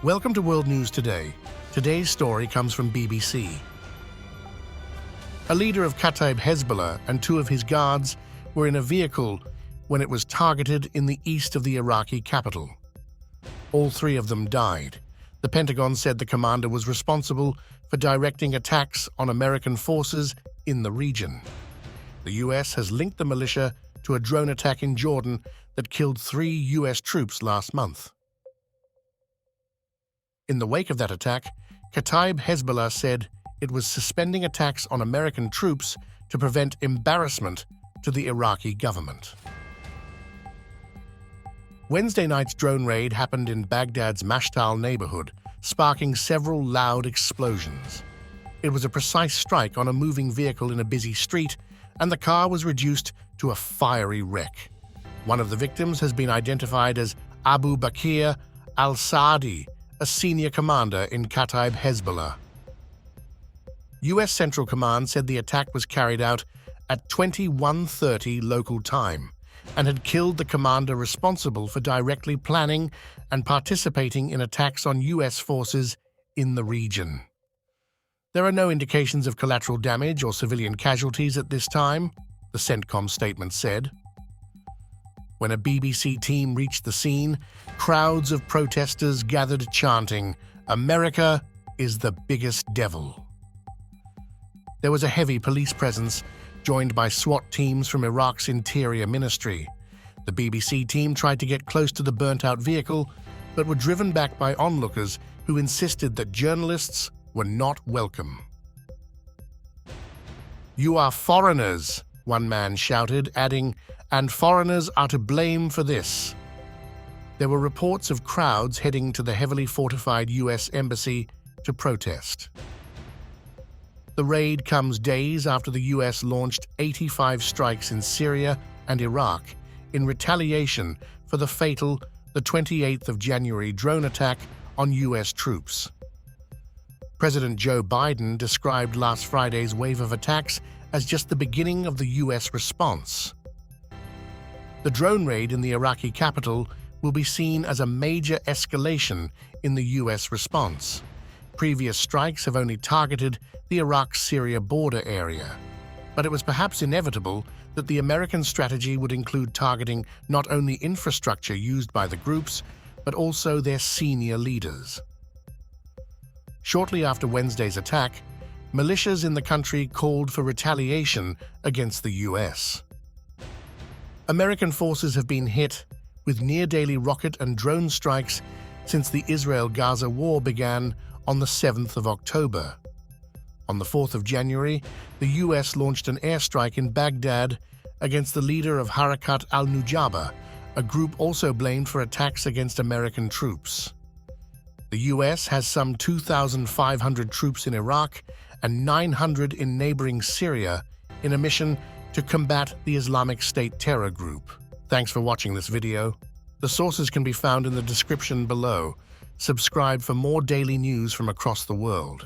Welcome to World News Today. Today's story comes from BBC. A leader of Kataib Hezbollah and two of his guards were in a vehicle when it was targeted in the east of the Iraqi capital. All three of them died. The Pentagon said the commander was responsible for directing attacks on American forces in the region. The U.S. has linked the militia to a drone attack in Jordan that killed 3 U.S. troops last month. In the wake of that attack, Kataib Hezbollah said it was suspending attacks on American troops to prevent embarrassment to the Iraqi government. Wednesday night's drone raid happened in Baghdad's Mashtal neighborhood, sparking several loud explosions. It was a precise strike on a moving vehicle in a busy street, and the car was reduced to a fiery wreck. One of the victims has been identified as Abu Bakr al-Saadi, a senior commander in Kataib Hezbollah. U.S. Central Command said the attack was carried out at 21:30 local time and had killed the commander responsible for directly planning and participating in attacks on U.S. forces in the region. There are no indications of collateral damage or civilian casualties at this time, the CENTCOM statement said. When a BBC team reached the scene, crowds of protesters gathered chanting, "America is the biggest devil." There was a heavy police presence, joined by SWAT teams from Iraq's Interior Ministry. The BBC team tried to get close to the burnt-out vehicle, but were driven back by onlookers who insisted that journalists were not welcome. "You are foreigners," one man shouted, adding, "and foreigners are to blame for this." There were reports of crowds heading to the heavily fortified U.S. embassy to protest. The raid comes days after the U.S. launched 85 strikes in Syria and Iraq in retaliation for the fatal 28th of January drone attack on U.S. troops. President Joe Biden described last Friday's wave of attacks as just the beginning of the U.S. response. The drone raid in the Iraqi capital will be seen as a major escalation in the U.S. response. Previous strikes have only targeted the Iraq-Syria border area, but it was perhaps inevitable that the American strategy would include targeting not only infrastructure used by the groups, but also their senior leaders. Shortly after Wednesday's attack, militias in the country called for retaliation against the U.S. American forces have been hit with near-daily rocket and drone strikes since the Israel-Gaza war began on the 7th of October. On the 4th of January, the U.S. launched an airstrike in Baghdad against the leader of Harakat al-Nujaba, a group also blamed for attacks against American troops. The U.S. has some 2,500 troops in Iraq and 900 in neighboring Syria in a mission to combat the Islamic State terror group. Thanks for watching this video. The sources can be found in the description below. Subscribe for more daily news from across the world.